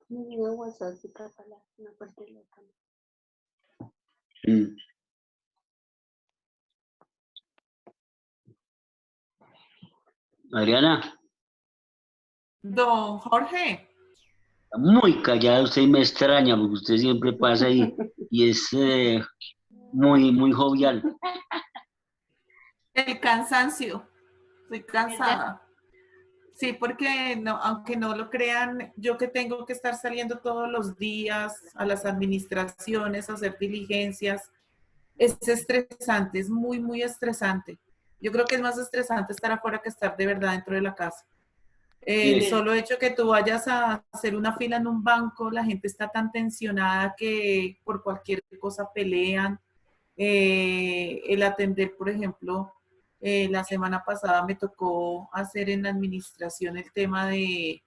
Me llega WhatsApp y tapa una parte de la cámara. Mm. Adriana, Don Jorge, muy callada, usted me extraña porque usted siempre pasa y es muy jovial. el cansancio. Estoy cansada. Sí, porque no, aunque no lo crean, yo que tengo que estar saliendo todos los días a las administraciones, a hacer diligencias, es estresante, es muy estresante. Yo creo que es más estresante estar afuera que estar de verdad dentro de la casa. El Sí. solo hecho que tú vayas a hacer una fila en un banco, la gente está tan tensionada que por cualquier cosa pelean. El atender, por ejemplo, la semana pasada me tocó hacer en la administración el tema de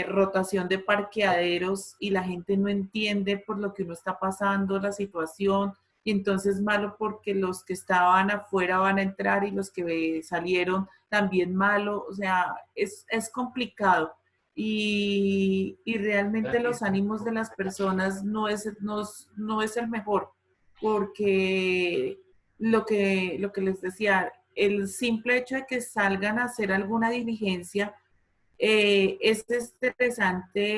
rotación de parqueaderos y la gente no entiende por lo que uno está pasando, la situación, y entonces malo porque los que estaban afuera van a entrar y los que salieron también malo, o sea, es complicado. Y realmente los ánimos de las personas no es el mejor, porque lo que les decía, el simple hecho de que salgan a hacer alguna diligencia, es estresante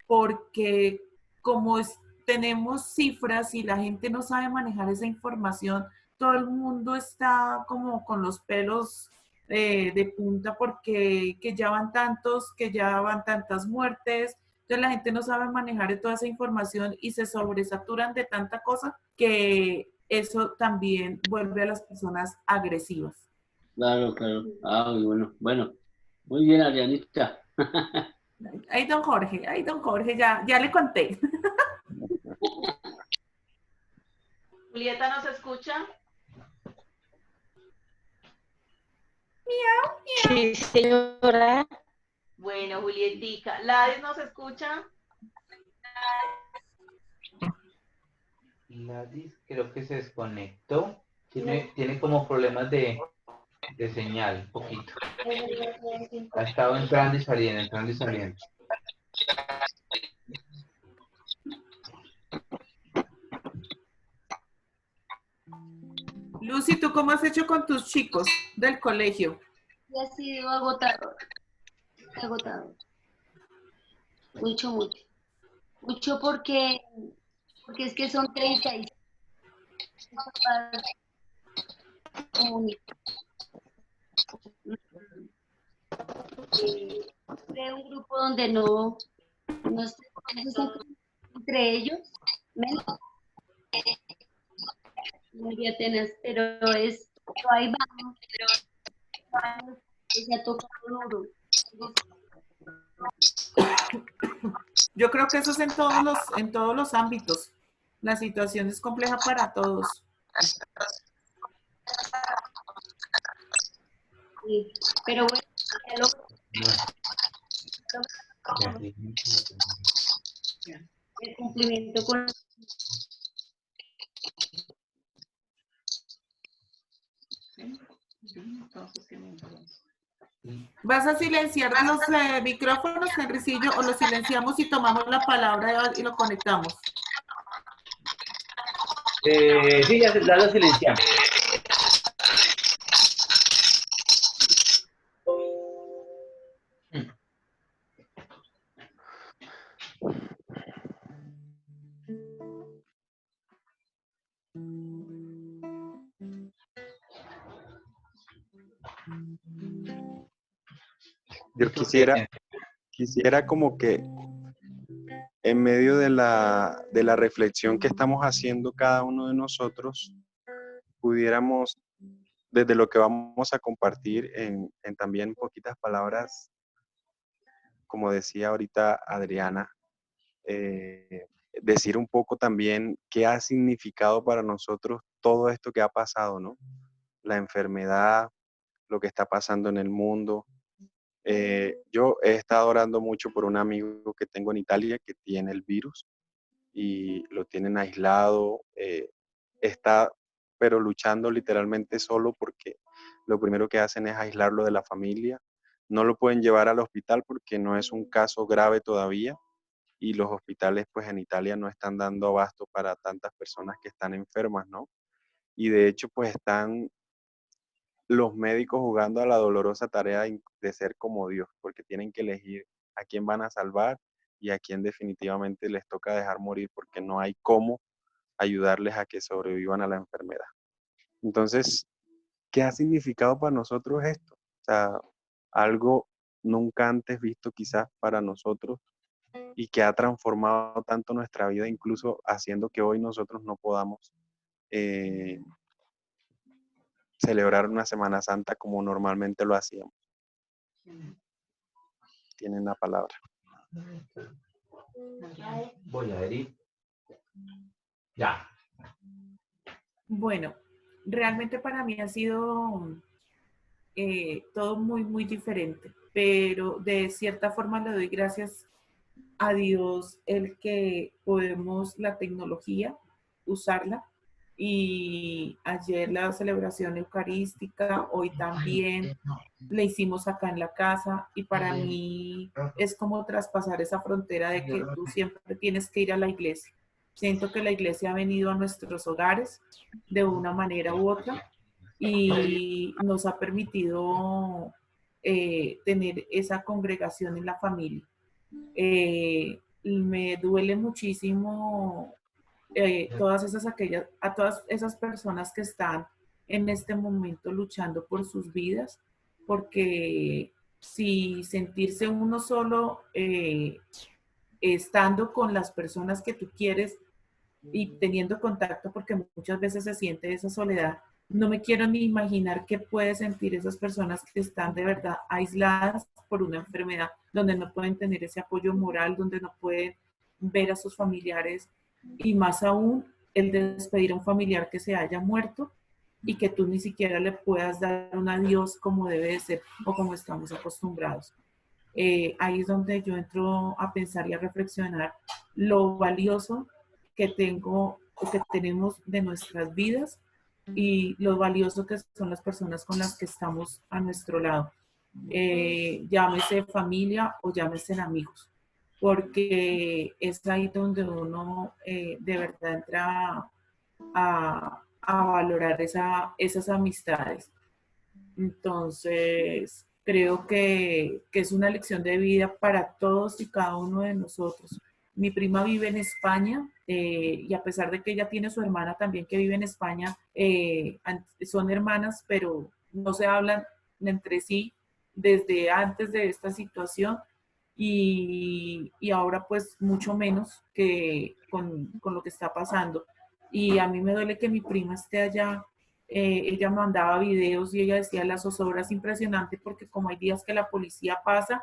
porque como tenemos cifras y la gente no sabe manejar esa información, todo el mundo está como con los pelos de punta porque que ya van tantos, que ya van tantas muertes. Entonces la gente no sabe manejar toda esa información y se sobresaturan de tanta cosa que eso también vuelve a las personas agresivas. Claro, claro. Ah, muy bueno. Bueno, muy bien, Adrianita. Ay, don Jorge, ya le conté. Julieta, ¿nos escucha? Sí, señora. Bueno, Julietica. ¿Ladis nos escucha? Gladys creo que se desconectó. Tiene como problemas de señal, un poquito. Ha estado entrando y saliendo, entrando y saliendo. Lucy, ¿tú cómo has hecho con tus chicos del colegio? Y ha sido agotador, agotador. Mucho. Mucho porque es que son 36 papás comunes. De un grupo donde no se sienten entre ellos, menos María Atenas, pero pero ahí vamos, se ha tocado duro. Yo creo que eso es en todos los ámbitos. La situación es compleja para todos. Sí, pero bueno, ya el cumplimiento con ¿Vas a silenciar los micrófonos, Henricillo, o los silenciamos y tomamos la palabra y lo conectamos? Sí, ya lo silenciamos. Yo quisiera como que en medio de la reflexión que estamos haciendo cada uno de nosotros, pudiéramos, desde lo que vamos a compartir en también poquitas palabras, como decía ahorita Adriana, decir un poco también qué ha significado para nosotros todo esto que ha pasado, ¿no? La enfermedad, lo que está pasando en el mundo. Yo he estado orando mucho por un amigo que tengo en Italia que tiene el virus y lo tienen aislado, está pero luchando literalmente solo porque lo primero que hacen es aislarlo de la familia, no lo pueden llevar al hospital porque no es un caso grave todavía y los hospitales pues en Italia no están dando abasto para tantas personas que están enfermas, ¿no? Y de hecho pues están los médicos jugando a la dolorosa tarea de ser como Dios, porque tienen que elegir a quién van a salvar y a quién definitivamente les toca dejar morir porque no hay cómo ayudarles a que sobrevivan a la enfermedad. Entonces, ¿qué ha significado para nosotros esto? O sea, algo nunca antes visto quizás para nosotros y que ha transformado tanto nuestra vida, incluso haciendo que hoy nosotros no podamos eh, celebrar una Semana Santa como normalmente lo hacíamos. Tienen la palabra. Voy a herir. Ya. Bueno, realmente para mí ha sido todo muy, muy diferente, pero de cierta forma le doy gracias a Dios el que podemos la tecnología, usarla. Y ayer la celebración eucarística, hoy también la hicimos acá en la casa y para mí es como traspasar esa frontera de que tú siempre tienes que ir a la iglesia. Siento que la iglesia ha venido a nuestros hogares de una manera u otra y nos ha permitido tener esa congregación en la familia. Me duele muchísimo a todas esas personas que están en este momento luchando por sus vidas, porque si sentirse uno solo estando con las personas que tú quieres y teniendo contacto, porque muchas veces se siente esa soledad, no me quiero ni imaginar qué puede sentir esas personas que están de verdad aisladas por una enfermedad, donde no pueden tener ese apoyo moral, donde no pueden ver a sus familiares y más aún el de despedir a un familiar que se haya muerto y que tú ni siquiera le puedas dar un adiós como debe de ser o como estamos acostumbrados. Ahí es donde yo entro a pensar y a reflexionar lo valioso que tengo o que tenemos de nuestras vidas y lo valioso que son las personas con las que estamos a nuestro lado. Llámese familia o llámese amigos, porque es ahí donde uno de verdad entra a valorar esas amistades. Entonces, creo que es una lección de vida para todos y cada uno de nosotros. Mi prima vive en España y a pesar de que ella tiene su hermana también que vive en España, son hermanas, pero no se hablan entre sí desde antes de esta situación y ahora pues mucho menos que con lo que está pasando. Y a mí me duele que mi prima esté allá. Ella mandaba videos y ella decía la zozobra es impresionante porque como hay días que la policía pasa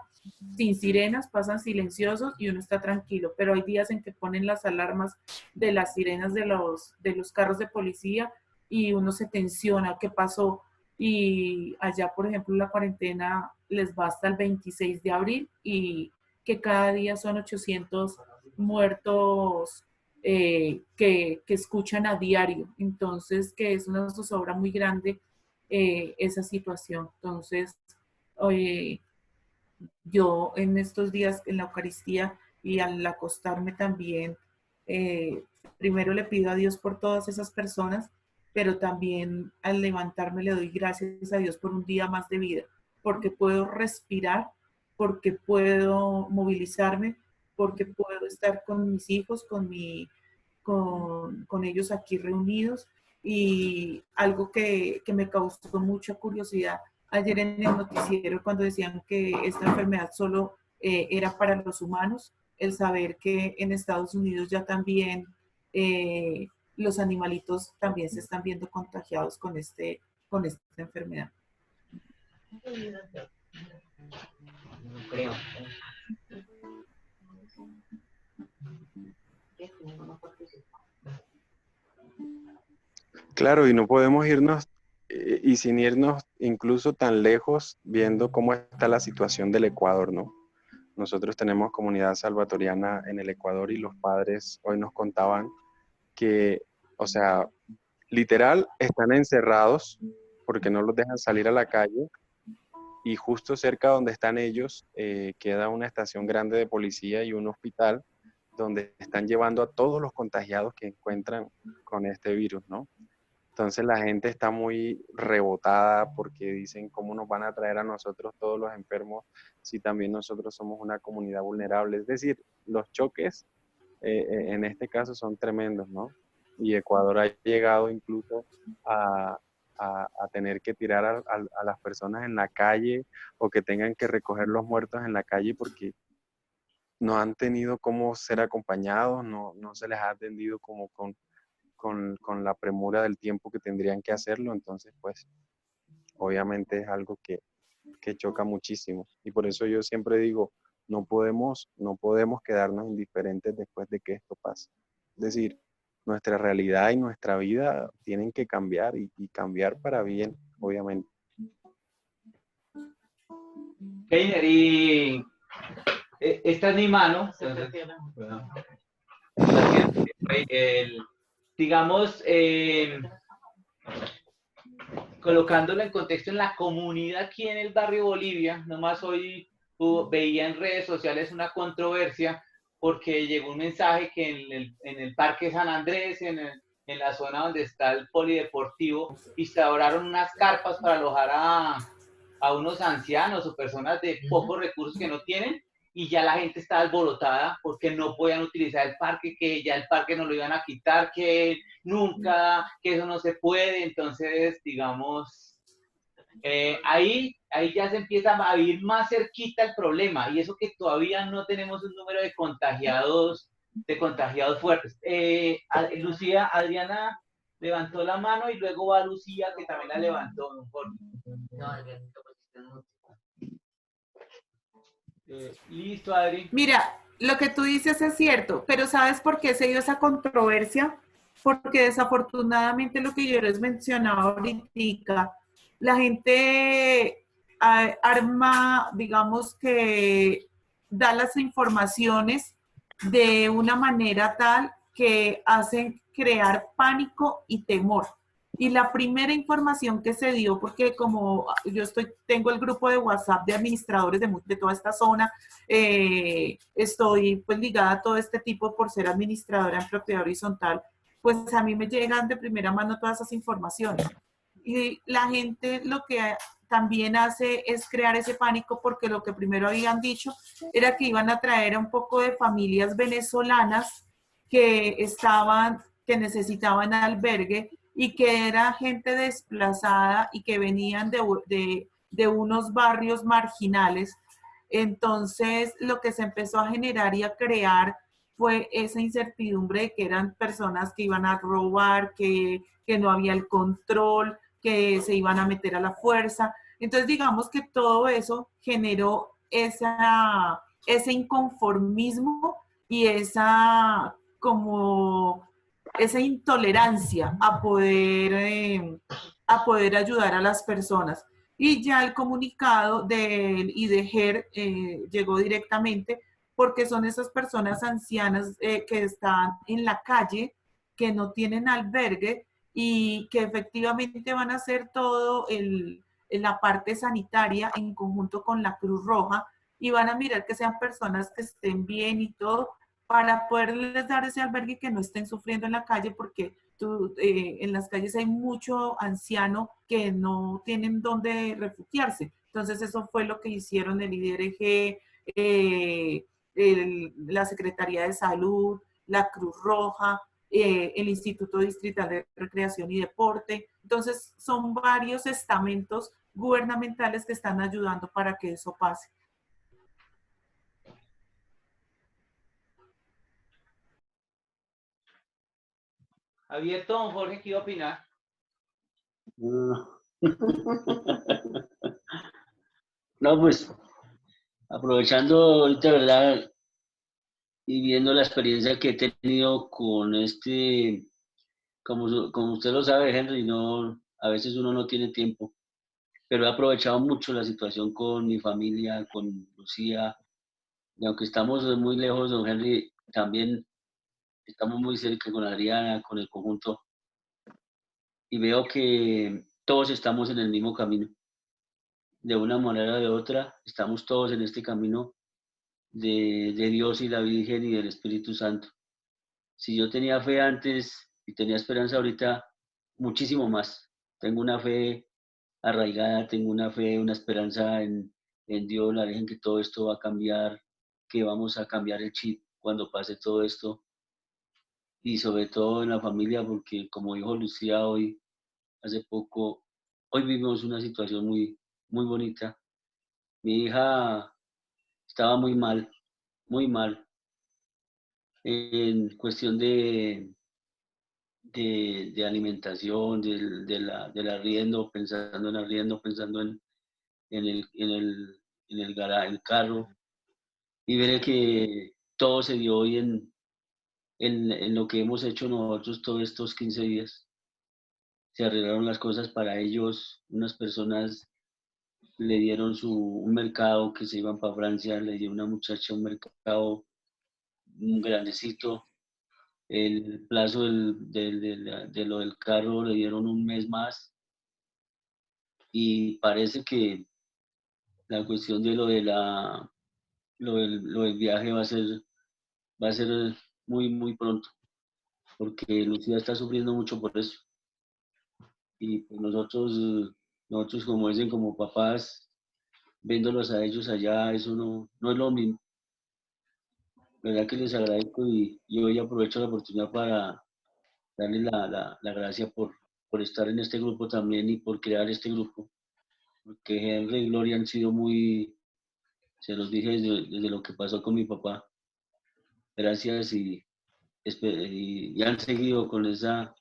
sin sirenas, pasan silenciosos y uno está tranquilo, pero hay días en que ponen las alarmas de las sirenas de los carros de policía y uno se tensiona, ¿qué pasó? Y allá, por ejemplo, la cuarentena les va hasta el 26 de abril y que cada día son 800 muertos que escuchan a diario. Entonces, que es una zozobra muy grande esa situación. Entonces, yo en estos días en la Eucaristía y al acostarme también, primero le pido a Dios por todas esas personas, pero también al levantarme le doy gracias a Dios por un día más de vida, porque puedo respirar, porque puedo movilizarme, porque puedo estar con mis hijos, con ellos aquí reunidos. Y algo que me causó mucha curiosidad ayer en el noticiero cuando decían que esta enfermedad solo era para los humanos, el saber que en Estados Unidos ya también los animalitos también se están viendo contagiados con esta enfermedad. Creo. Claro, y no podemos irnos, y sin irnos incluso tan lejos, viendo cómo está la situación del Ecuador, ¿no? Nosotros tenemos comunidad salvatoriana en el Ecuador y los padres hoy nos contaban que, o sea, literal, están encerrados porque no los dejan salir a la calle y justo cerca donde están ellos queda una estación grande de policía y un hospital donde están llevando a todos los contagiados que encuentran con este virus, ¿no? Entonces la gente está muy rebotada porque dicen cómo nos van a traer a nosotros todos los enfermos si también nosotros somos una comunidad vulnerable. Es decir, los choques en este caso son tremendos, ¿no? Y Ecuador ha llegado incluso a tener que tirar a las personas en la calle o que tengan que recoger los muertos en la calle porque no han tenido cómo ser acompañados, no se les ha atendido como con la premura del tiempo que tendrían que hacerlo. Entonces, pues, obviamente es algo que choca muchísimo. Y por eso yo siempre digo, no podemos quedarnos indiferentes después de que esto pase. Es decir, nuestra realidad y nuestra vida tienen que cambiar y cambiar para bien, obviamente. Keiner, y esta es mi mano. Entonces, bueno, digamos, colocándolo en contexto en la comunidad aquí en el barrio Bolivia, nomás hoy veía en redes sociales una controversia porque llegó un mensaje que en el Parque San Andrés, en la zona donde está el polideportivo, instauraron unas carpas para alojar a unos ancianos o personas de pocos recursos que no tienen, y ya la gente está alborotada porque no podían utilizar el parque, que ya el parque no lo iban a quitar, que nunca, que eso no se puede. Entonces, digamos, ahí ya se empieza a vivir más cerquita el problema, y eso que todavía no tenemos un número de contagiados fuertes. Lucía, Adriana levantó la mano y luego va Lucía, que también la levantó. Listo, Adri. Mira, lo que tú dices es cierto, pero ¿sabes por qué se dio esa controversia? Porque desafortunadamente lo que yo les mencionaba ahorita, la gente arma, digamos que da las informaciones de una manera tal que hacen crear pánico y temor. Y la primera información que se dio, porque como yo tengo el grupo de WhatsApp de administradores de toda esta zona, estoy pues ligada a todo este tipo por ser administradora en propiedad horizontal, pues a mí me llegan de primera mano todas esas informaciones. Y la gente lo que también hace es crear ese pánico porque lo que primero habían dicho era que iban a traer a un poco de familias venezolanas que necesitaban albergue y que era gente desplazada y que venían de unos barrios marginales. Entonces, lo que se empezó a generar y a crear fue esa incertidumbre de que eran personas que iban a robar, que no había el control, que se iban a meter a la fuerza. Entonces, digamos que todo eso generó ese inconformismo y esa intolerancia a poder ayudar a las personas. Y ya el comunicado del IDGER llegó directamente porque son esas personas ancianas que están en la calle, que no tienen albergue y que efectivamente van a hacer todo la parte sanitaria en conjunto con la Cruz Roja y van a mirar que sean personas que estén bien y todo para poderles dar ese albergue y que no estén sufriendo en la calle porque en las calles hay mucho anciano que no tienen dónde refugiarse. Entonces eso fue lo que hicieron el IDRG, la Secretaría de Salud, la Cruz Roja, el Instituto Distrital de Recreación y Deporte. Entonces son varios estamentos gubernamentales que están ayudando para que eso pase. Abierto, don Jorge, ¿qué iba a opinar? No, pues, aprovechando ahorita, ¿verdad? Y viendo la experiencia que he tenido con como usted lo sabe, Henry, a veces uno no tiene tiempo, pero he aprovechado mucho la situación con mi familia, con Lucía, y aunque estamos muy lejos, don Henry, también estamos muy cerca con Adriana, con el conjunto, y veo que todos estamos en el mismo camino. de una manera o de otra, estamos todos en este camino de Dios y la Virgen y del Espíritu Santo. Si yo tenía fe antes y tenía esperanza ahorita, muchísimo más. Tengo una fe arraigada, tengo una fe, una esperanza en Dios, la Virgen, que todo esto va a cambiar, que vamos a cambiar el chip cuando pase todo esto. Y sobre todo en la familia, porque como dijo Lucía hoy, hace poco, hoy vivimos una situación muy bonita. Mi hija estaba muy mal, en cuestión de alimentación, del arriendo, pensando en arriendo, pensando en el carro, y veré que todo se dio hoy en lo que hemos hecho nosotros todos estos 15 días. Se arreglaron las cosas para ellos, unas personas le dieron un mercado que se iban para Francia, le dio una muchacha un mercado grandecito. El plazo de lo del carro le dieron un mes más y parece que la cuestión de lo del viaje va a ser muy pronto, porque Lucía está sufriendo mucho por eso. Y pues nosotros como dicen, como papás, viéndolos a ellos allá, eso no es lo mismo. La verdad que les agradezco y hoy aprovecho la oportunidad para darles la gracia por estar en este grupo también y por crear este grupo. Porque Henry y Gloria han sido se los dije desde lo que pasó con mi papá. Gracias y han seguido con esa,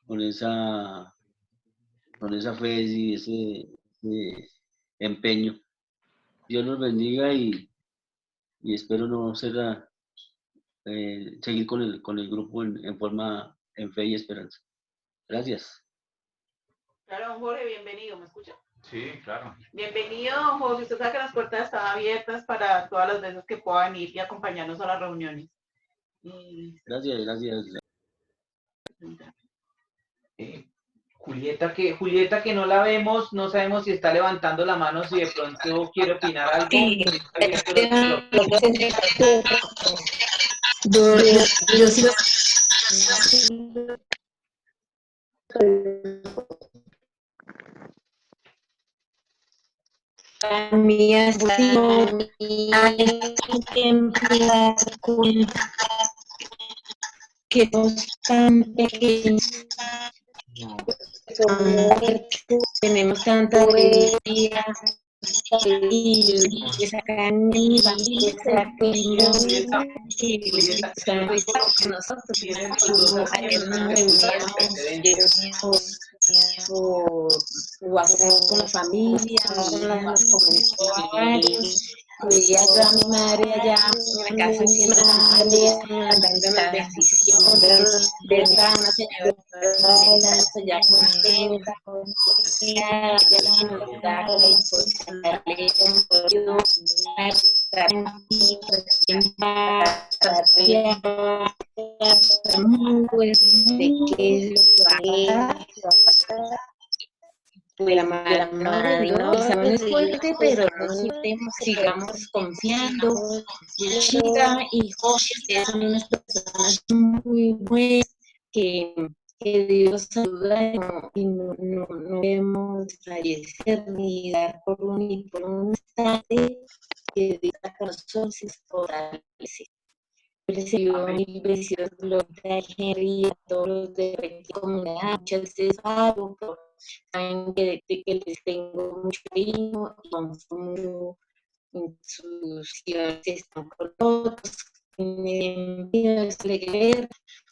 con esa fe y ese empeño. Dios los bendiga y espero no seguir con el grupo en fe y esperanza. Gracias. Claro, don Jorge, bienvenido, ¿me escucha? Sí, claro. Bienvenido, don Jorge. Usted sabe que las puertas están abiertas para todas las veces que pueda venir y acompañarnos a las reuniones. Gracias. Julieta, que no la vemos, no sabemos si está levantando la mano, si de pronto quiere opinar algo. Sí, yo sí mí ha sido dar cuenta que no están pequeños, tenemos tanta alegría y esa familia, esa comunidad que están con nosotros. Ayer nos reunimos por WhatsApp con la familia, con los comunitarios. Veía yo a mi madre allá en la casa haciendo tareas, dando bendiciones, verdad, una señora allá contenta, ella la de la mano de Dios, no es fuerte, pero no sigamos confiando. Chica y Jorge son unas personas muy buenas que Dios ayuda y no debemos fallecer ni dar por un instante, que Dios está con nosotros y fortalece. Recibió mil besos, Gloria, Henry, a todos los de la comunidad, muchas veces hago, saben que les tengo mucho cariño y confío mucho en sus hijos, están con nosotros, es leer,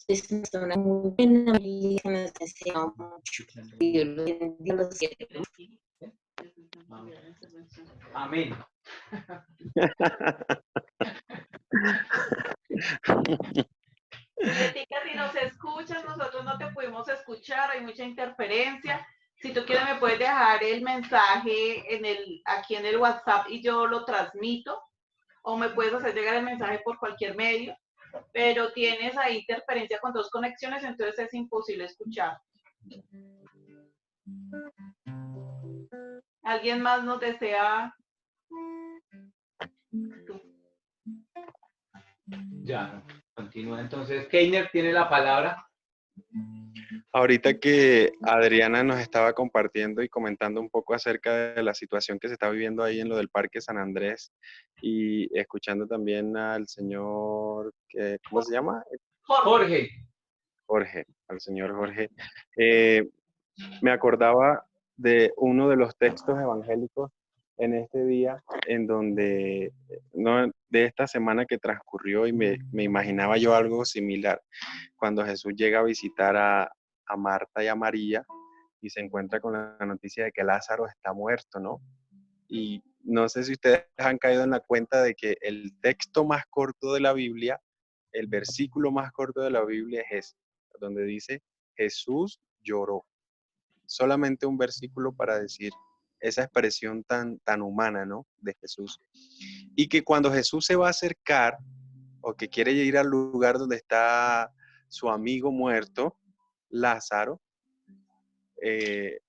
es una persona muy buena, y nos desea mucho. Dios los bendiga, los quiero. Amén. Julieta, si nos escuchas, nosotros no te pudimos escuchar, hay mucha interferencia. Si tú quieres me puedes dejar el mensaje aquí en el WhatsApp y yo lo transmito, o me puedes hacer llegar el mensaje por cualquier medio, pero tienes ahí interferencia con dos conexiones, entonces es imposible escuchar. ¿Alguien más nos desea? Ya, continúa. Entonces, Keiner tiene la palabra. Ahorita que Adriana nos estaba compartiendo y comentando un poco acerca de la situación que se está viviendo ahí en lo del Parque San Andrés y escuchando también al señor, ¿cómo se llama? Jorge. Jorge, al señor Jorge. Me acordaba de uno de los textos evangélicos en este día, en donde, no, de esta semana que transcurrió, y me imaginaba yo algo similar, cuando Jesús llega a visitar a Marta y a María y se encuentra con la noticia de que Lázaro está muerto, ¿no? Y no sé si ustedes han caído en la cuenta de que el texto más corto de la Biblia, el versículo más corto de la Biblia es ese, donde dice, Jesús lloró. Solamente un versículo para decir esa expresión tan humana, ¿no? De Jesús. Y que cuando Jesús se va a acercar o que quiere ir al lugar donde está su amigo muerto, Lázaro,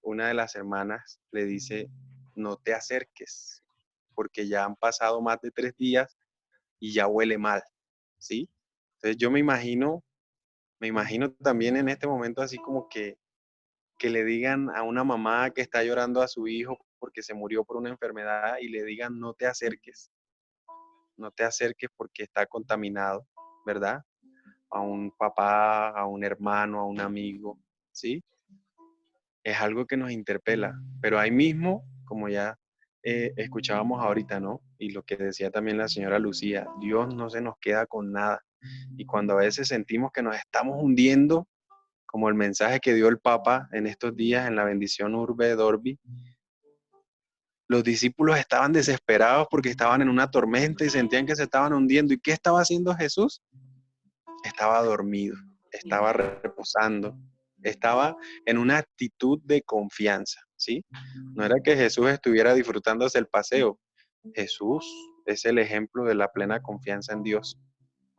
una de las hermanas le dice, no te acerques, porque ya han pasado más de 3 días y ya huele mal, ¿sí? Entonces yo me imagino también en este momento así como que le digan a una mamá que está llorando a su hijo porque se murió por una enfermedad y le digan no te acerques porque está contaminado, ¿verdad? A un papá, a un hermano, a un amigo, ¿sí? Es algo que nos interpela, pero ahí mismo, como ya escuchábamos ahorita, ¿no? Y lo que decía también la señora Lucía, Dios no se nos queda con nada. Y cuando a veces sentimos que nos estamos hundiendo, como el mensaje que dio el Papa en estos días en la bendición Urbe et Orbi, los discípulos estaban desesperados porque estaban en una tormenta y sentían que se estaban hundiendo. ¿Y qué estaba haciendo Jesús? Estaba dormido, estaba reposando, estaba en una actitud de confianza, ¿sí? No era que Jesús estuviera disfrutándose el paseo. Jesús es el ejemplo de la plena confianza en Dios.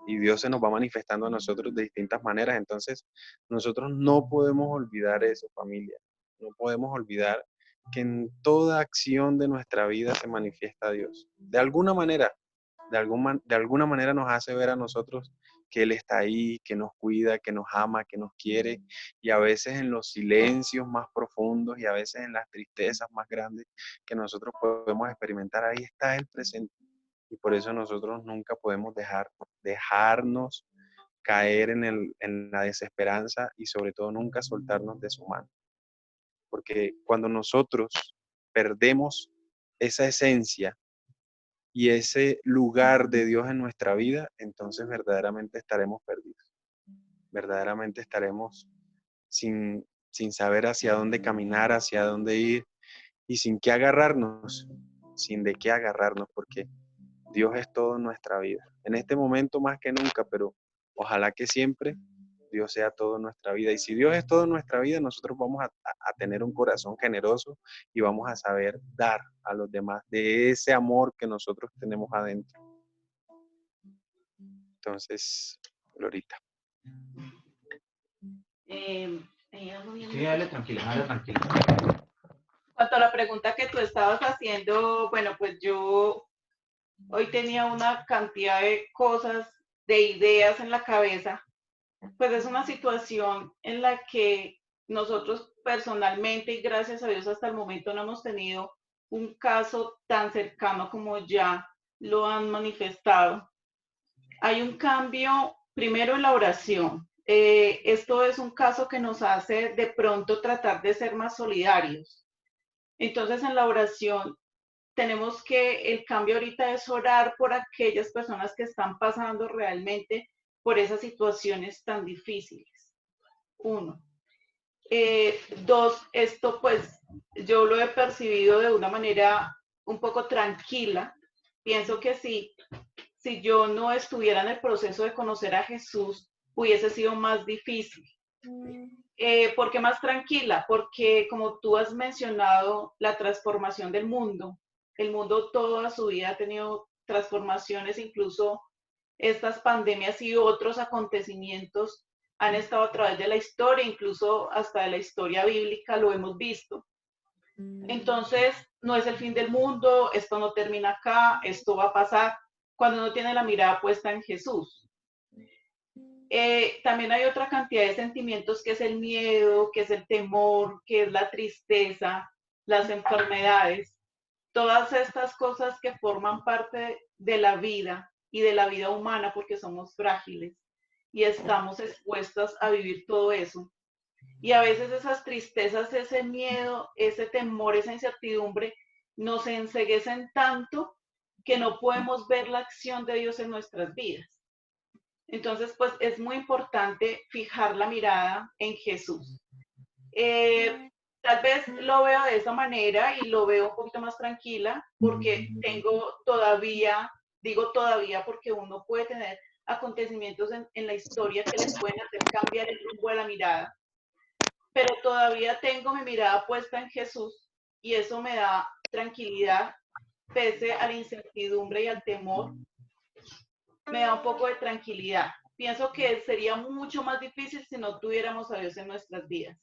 Y Dios se nos va manifestando a nosotros de distintas maneras. Entonces, nosotros no podemos olvidar eso, familia. No podemos olvidar que en toda acción de nuestra vida se manifiesta Dios. De alguna manera, de alguna manera nos hace ver a nosotros que Él está ahí, que nos cuida, que nos ama, que nos quiere. Y a veces en los silencios más profundos y a veces en las tristezas más grandes que nosotros podemos experimentar, ahí está Él presente. Y por eso nosotros nunca podemos dejarnos caer en la desesperanza y sobre todo nunca soltarnos de su mano. Porque cuando nosotros perdemos esa esencia y ese lugar de Dios en nuestra vida, entonces verdaderamente estaremos perdidos. Verdaderamente estaremos sin saber hacia dónde caminar, hacia dónde ir y sin qué agarrarnos, sin de qué agarrarnos, porque Dios es todo en nuestra vida. En este momento más que nunca, pero ojalá que siempre Dios sea todo en nuestra vida. Y si Dios es todo en nuestra vida, nosotros vamos a tener un corazón generoso y vamos a saber dar a los demás de ese amor que nosotros tenemos adentro. Entonces, Glorita. Sí, dale tranquila, dale tranquila. Cuanto a la pregunta que tú estabas haciendo, bueno, pues yo hoy tenía una cantidad de cosas, de ideas en la cabeza. Pues es una situación en la que nosotros personalmente y gracias a Dios hasta el momento no hemos tenido un caso tan cercano como ya lo han manifestado. Hay un cambio primero en la oración. Esto es un caso que nos hace de pronto tratar de ser más solidarios. Entonces en la oración tenemos que, el cambio ahorita es orar por aquellas personas que están pasando realmente por esas situaciones tan difíciles. 1. 2, esto pues yo lo he percibido de una manera un poco tranquila. Pienso que si yo no estuviera en el proceso de conocer a Jesús, hubiese sido más difícil. ¿Por qué más tranquila? Porque como tú has mencionado, la transformación del mundo, el mundo toda su vida ha tenido transformaciones, incluso estas pandemias y otros acontecimientos han estado a través de la historia, incluso hasta de la historia bíblica lo hemos visto. Entonces, no es el fin del mundo, esto no termina acá, esto va a pasar, cuando uno tiene la mirada puesta en Jesús. También hay otra cantidad de sentimientos que es el miedo, que es el temor, que es la tristeza, las enfermedades, todas estas cosas que forman parte de la vida y de la vida humana porque somos frágiles y estamos expuestas a vivir todo eso. Y a veces esas tristezas, ese miedo, ese temor, esa incertidumbre nos enceguecen tanto que no podemos ver la acción de Dios en nuestras vidas. Entonces, pues es muy importante fijar la mirada en Jesús. Tal vez lo veo de esa manera y lo veo un poquito más tranquila porque tengo todavía, digo todavía porque uno puede tener acontecimientos en la historia que les pueden hacer cambiar el rumbo de la mirada, pero todavía tengo mi mirada puesta en Jesús y eso me da tranquilidad pese a la incertidumbre y al temor. Me da un poco de tranquilidad. Pienso que sería mucho más difícil si no tuviéramos a Dios en nuestras vidas.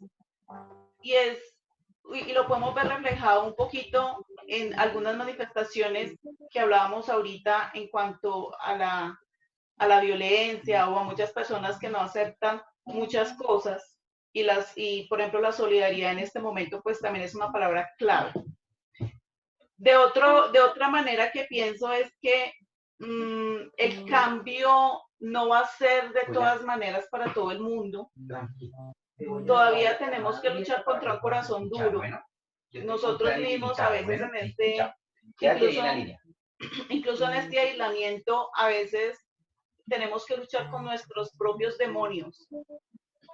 Y lo podemos ver reflejado un poquito en algunas manifestaciones que hablábamos ahorita en cuanto a la violencia o a muchas personas que no aceptan muchas cosas y por ejemplo la solidaridad en este momento pues también es una palabra clave. De otra manera que pienso es que el cambio no va a ser de todas maneras para todo el mundo. Todavía tenemos que luchar contra un corazón duro. Nosotros mismos a veces incluso en este aislamiento, a veces tenemos que luchar con nuestros propios demonios.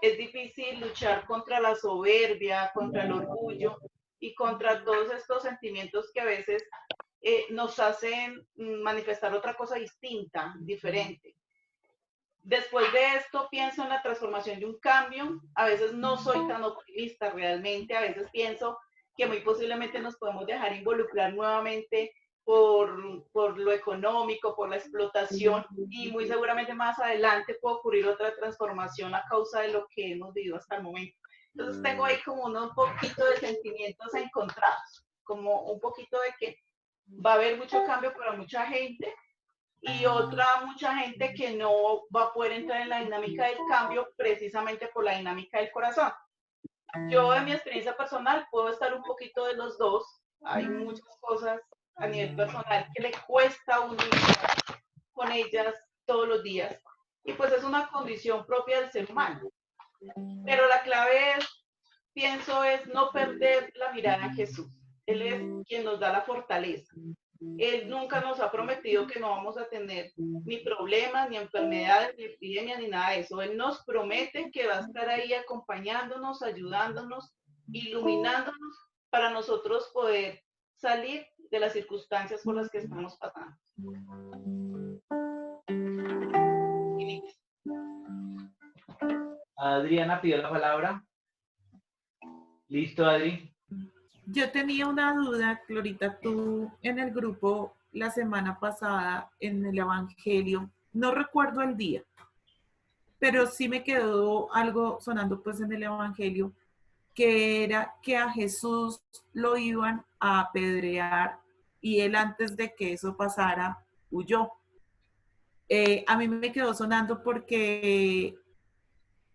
Es difícil luchar contra la soberbia, contra el orgullo y contra todos estos sentimientos que a veces nos hacen manifestar otra cosa distinta, diferente. Después de esto pienso en la transformación de un cambio. A veces no soy tan optimista realmente. A veces pienso que muy posiblemente nos podemos dejar involucrar nuevamente por lo económico, por la explotación y muy seguramente más adelante puede ocurrir otra transformación a causa de lo que hemos vivido hasta el momento. Entonces tengo ahí como un poquito de sentimientos encontrados, como un poquito de que va a haber mucho cambio para mucha gente y mucha gente que no va a poder entrar en la dinámica del cambio precisamente por la dinámica del corazón. Yo en mi experiencia personal puedo estar un poquito de los dos. Hay muchas cosas a nivel personal que le cuesta a uno con ellas todos los días y pues es una condición propia del ser humano. Pero la clave pienso es no perder la mirada en Jesús. Él es quien nos da la fortaleza. Él nunca nos ha prometido que no vamos a tener ni problemas, ni enfermedades, ni epidemias, ni nada de eso. Él nos promete que va a estar ahí acompañándonos, ayudándonos, iluminándonos para nosotros poder salir de las circunstancias por las que estamos pasando. Adriana pidió la palabra. ¿Listo, Adri? Yo tenía una duda, Glorita, tú en el grupo la semana pasada en el Evangelio, no recuerdo el día, pero sí me quedó algo sonando pues en el Evangelio, que era que a Jesús lo iban a apedrear y él antes de que eso pasara huyó. A mí me quedó sonando porque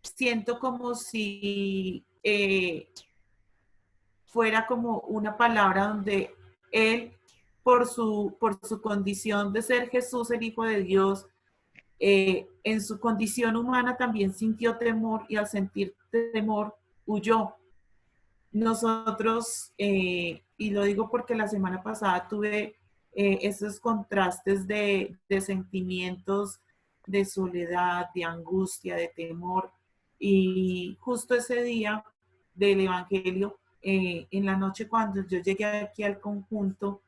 siento como si fuera como una palabra donde él, por su condición de ser Jesús, el Hijo de Dios, en su condición humana también sintió temor y al sentir temor huyó. Nosotros, y lo digo porque la semana pasada tuve esos contrastes de sentimientos de soledad, de angustia, de temor, y justo ese día del Evangelio, en la noche cuando yo llegué aquí al conjunto,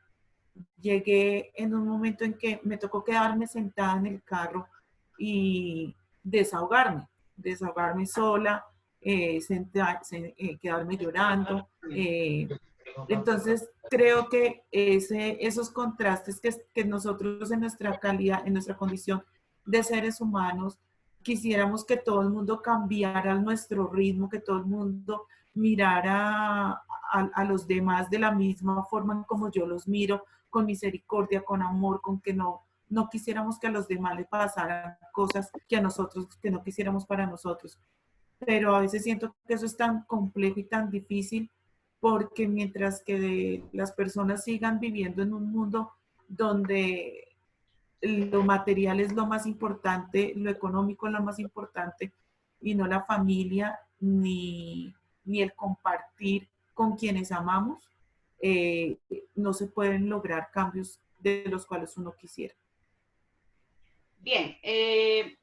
llegué en un momento en que me tocó quedarme sentada en el carro y desahogarme sola, quedarme llorando. Entonces creo que esos contrastes que nosotros en nuestra calidad, en nuestra condición de seres humanos, quisiéramos que todo el mundo cambiara nuestro ritmo, que todo el mundo mirar a los demás de la misma forma como yo los miro, con misericordia, con amor, con que no quisiéramos que a los demás les pasaran cosas que a nosotros, que no quisiéramos para nosotros. Pero a veces siento que eso es tan complejo y tan difícil porque mientras que las personas sigan viviendo en un mundo donde lo material es lo más importante, lo económico es lo más importante y no la familia ni el compartir con quienes amamos, eh, no se pueden lograr cambios de los cuales uno quisiera. Bien,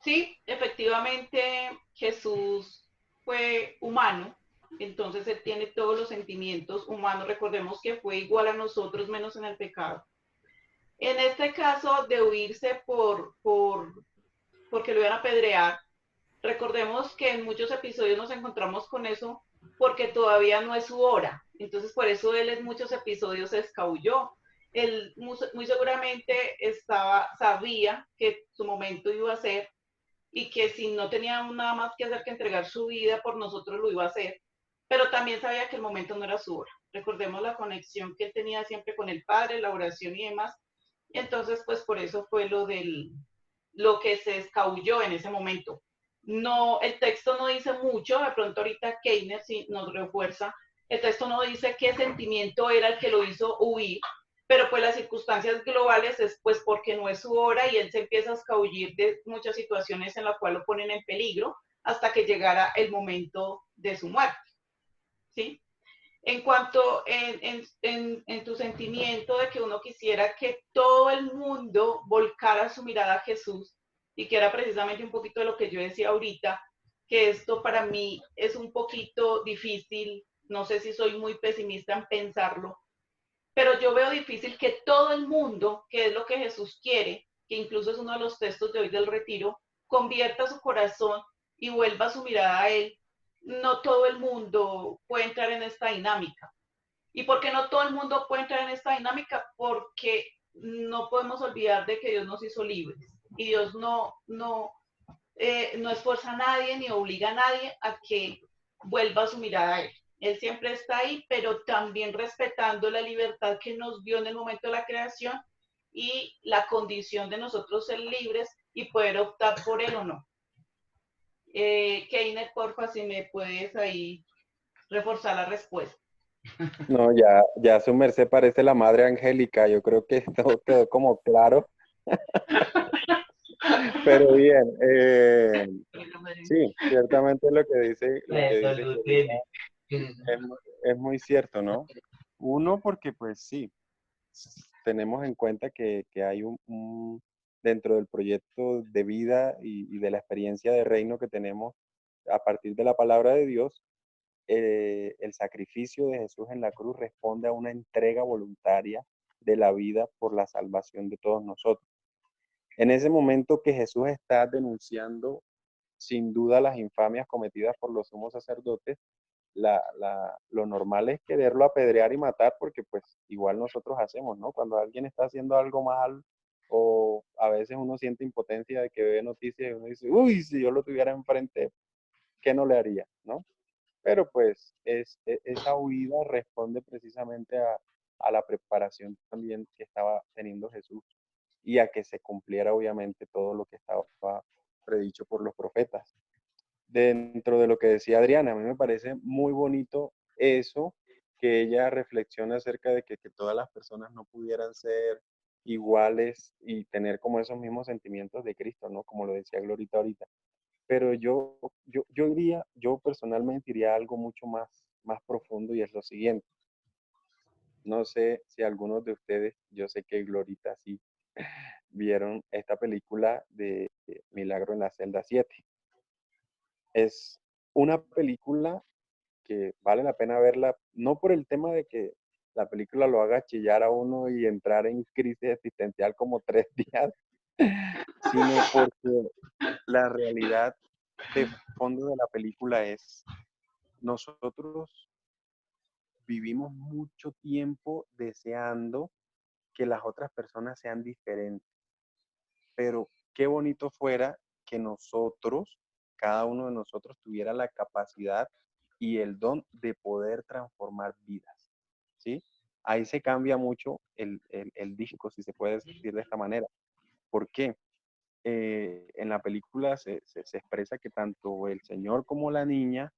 sí, efectivamente Jesús fue humano, entonces él tiene todos los sentimientos humanos. Recordemos que fue igual a nosotros menos en el pecado. En este caso de huirse porque lo iban a apedrear, recordemos que en muchos episodios nos encontramos con eso porque todavía no es su hora. Entonces por eso él en muchos episodios se escabulló. Él muy seguramente sabía que su momento iba a ser y que si no tenía nada más que hacer que entregar su vida por nosotros lo iba a hacer, pero también sabía que el momento no era su hora. Recordemos la conexión que él tenía siempre con el Padre, la oración y demás. Y entonces, pues por eso fue lo que se escabulló en ese momento. No, el texto no dice mucho, de pronto ahorita Keiner sí nos refuerza, el texto no dice qué sentimiento era el que lo hizo huir, pero pues las circunstancias globales es pues porque no es su hora y él se empieza a escabullir de muchas situaciones en las cuales lo ponen en peligro hasta que llegara el momento de su muerte, ¿sí? En cuanto en tu sentimiento de que uno quisiera que todo el mundo volcara su mirada a Jesús, y que era precisamente un poquito de lo que yo decía ahorita, que esto para mí es un poquito difícil, no sé si soy muy pesimista en pensarlo, pero yo veo difícil que todo el mundo, que es lo que Jesús quiere, que incluso es uno de los textos de hoy del retiro, convierta su corazón y vuelva su mirada a Él. No todo el mundo puede entrar en esta dinámica. ¿Y por qué no todo el mundo puede entrar en esta dinámica? Porque no podemos olvidar de que Dios nos hizo libres y Dios no esfuerza a nadie ni obliga a nadie a que vuelva su mirada a Él. Él siempre está ahí, pero también respetando la libertad que nos dio en el momento de la creación y la condición de nosotros ser libres y poder optar por Él o no. Keiner, porfa, si me puedes ahí reforzar la respuesta. No, ya su merced parece la madre angélica, yo creo que todo quedó como claro. Pero bien, sí, ciertamente lo que dice es muy cierto, ¿no? Uno, porque pues sí, tenemos en cuenta que hay dentro del proyecto de vida y de la experiencia de reino que tenemos a partir de la palabra de Dios, el sacrificio de Jesús en la cruz responde a una entrega voluntaria de la vida por la salvación de todos nosotros. En ese momento que Jesús está denunciando sin duda las infamias cometidas por los sumos sacerdotes, lo normal es quererlo apedrear y matar porque pues igual nosotros hacemos, ¿no? Cuando alguien está haciendo algo mal o a veces uno siente impotencia de que ve noticias y uno dice, uy, si yo lo tuviera enfrente, ¿qué no le haría, no? Pero pues esa huida responde precisamente a la preparación también que estaba teniendo Jesús y a que se cumpliera obviamente todo lo que estaba predicho por los profetas. Dentro de lo que decía Adriana, a mí me parece muy bonito eso, que ella reflexiona acerca de que todas las personas no pudieran ser iguales y tener como esos mismos sentimientos de Cristo, ¿no? Como lo decía Glorita ahorita. Pero yo personalmente iría a algo mucho más profundo y es lo siguiente. No sé si algunos de ustedes, yo sé que Glorita sí, vieron esta película de Milagro en la celda 7. Es una película que vale la pena verla, no por el tema de que la película lo haga chillar a uno y entrar en crisis existencial como 3 días, sino porque la realidad de fondo de la película es, nosotros vivimos mucho tiempo deseando que las otras personas sean diferentes, pero qué bonito fuera que nosotros, cada uno de nosotros tuviera la capacidad y el don de poder transformar vidas, ¿sí? Ahí se cambia mucho el disco, si se puede decir de esta manera. ¿Por qué? En la película se expresa que tanto el señor como la niña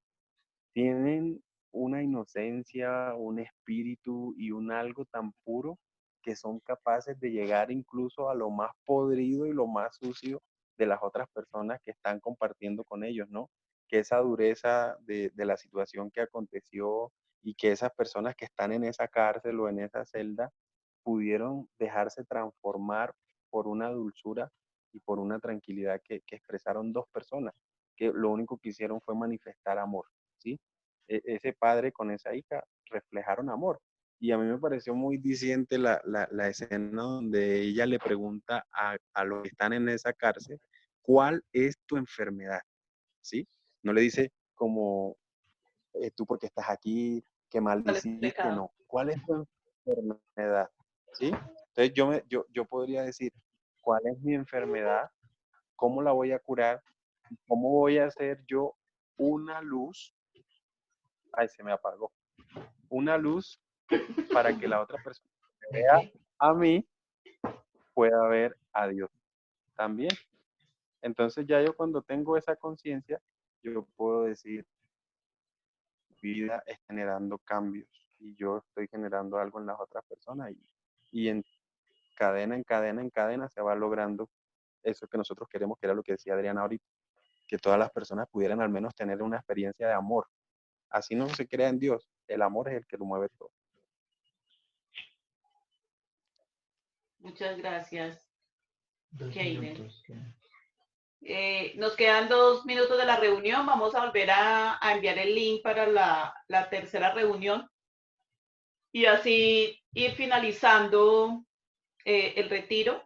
tienen una inocencia, un espíritu y un algo tan puro que son capaces de llegar incluso a lo más podrido y lo más sucio de las otras personas que están compartiendo con ellos, ¿no? Que esa dureza de la situación que aconteció y que esas personas que están en esa cárcel o en esa celda pudieron dejarse transformar por una dulzura y por una tranquilidad que expresaron dos personas, que lo único que hicieron fue manifestar amor, ¿sí? Ese padre con esa hija reflejaron amor. Y a mí me pareció muy diciente la escena donde ella le pregunta a los que están en esa cárcel, ¿cuál es tu enfermedad? ¿Sí? No le dice como, tú porque estás aquí, qué mal hiciste, no. ¿Cuál es tu enfermedad? ¿Sí? Entonces yo podría decir, ¿cuál es mi enfermedad? ¿Cómo la voy a curar? ¿Cómo voy a hacer yo una luz? Ay, se me apagó. Una luz para que la otra persona que vea a mí pueda ver a Dios también. Entonces ya yo cuando tengo esa conciencia, yo puedo decir, mi vida es generando cambios y yo estoy generando algo en las otras personas y en cadena se va logrando eso que nosotros queremos, que era lo que decía Adriana ahorita, que todas las personas pudieran al menos tener una experiencia de amor. Así no se crea en Dios, el amor es el que lo mueve todo. Muchas gracias, Keiner. Nos quedan 2 minutos de la reunión. Vamos a volver a enviar el link para la tercera reunión y así ir finalizando el retiro.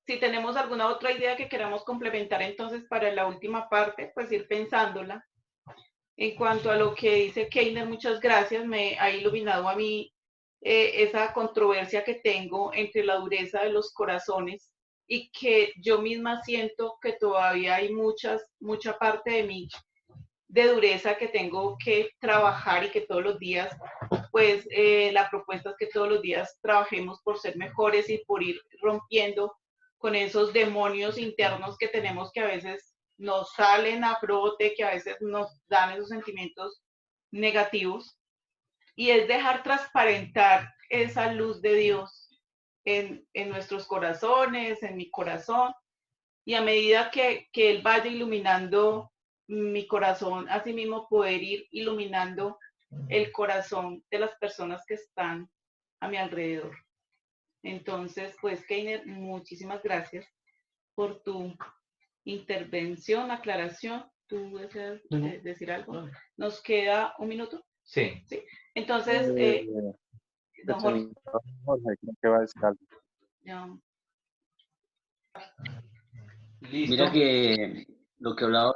Si tenemos alguna otra idea que queramos complementar entonces para la última parte, pues ir pensándola. En cuanto a lo que dice Keiner, muchas gracias. Me ha iluminado a mí esa controversia que tengo entre la dureza de los corazones y que yo misma siento que todavía hay mucha parte de mí de dureza que tengo que trabajar y que todos los días, pues la propuesta es que todos los días trabajemos por ser mejores y por ir rompiendo con esos demonios internos que tenemos que a veces nos salen a flote, que a veces nos dan esos sentimientos negativos. Y es dejar transparentar esa luz de Dios en nuestros corazones, en mi corazón, y a medida que Él vaya iluminando mi corazón, así mismo poder ir iluminando el corazón de las personas que están a mi alrededor. Entonces, pues, Keiner, muchísimas gracias por tu intervención, aclaración. ¿Tú deseas decir algo? ¿Nos queda un minuto? Sí. ¿Sí? Entonces, don Jorge. Jorge, creo que va a decir algo. Ya. ¿Listo? Mira que lo que hablaba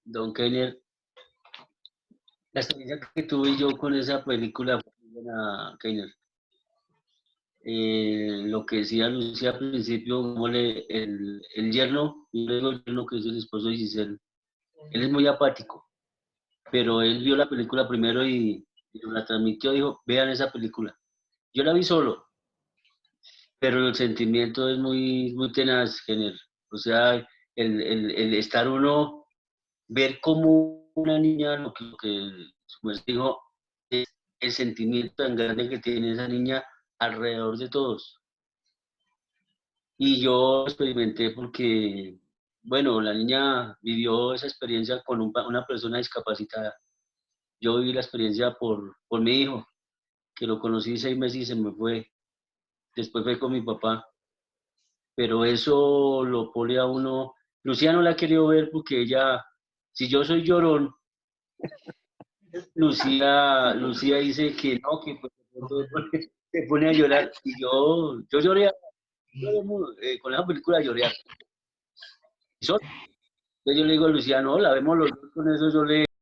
Don Keiner, la experiencia que tuve yo con esa película fue muy buena, Keiner. Lo que decía Lucía al principio, como el yerno, yo le digo el yerno que es el esposo de Giselle, él es muy apático, pero él vio la película primero y nos la transmitió, dijo, vean esa película. Yo la vi solo, pero el sentimiento es muy tenaz, Keiner. O sea, el estar uno, ver cómo una niña, lo que su maestro dijo, es el sentimiento tan grande que tiene esa niña alrededor de todos. Y yo experimenté porque, bueno, la niña vivió esa experiencia con una persona discapacitada. Yo viví la experiencia por mi hijo, que lo conocí 6 meses y se me fue. Después fue con mi papá. Pero eso lo pone a uno. Lucía no la ha querido ver porque ella, si yo soy llorón, Lucía dice que no, que pues, se pone a llorar. Y yo lloré, con esa película lloré. Entonces yo le digo a Lucía, no, la vemos los dos con eso, yo le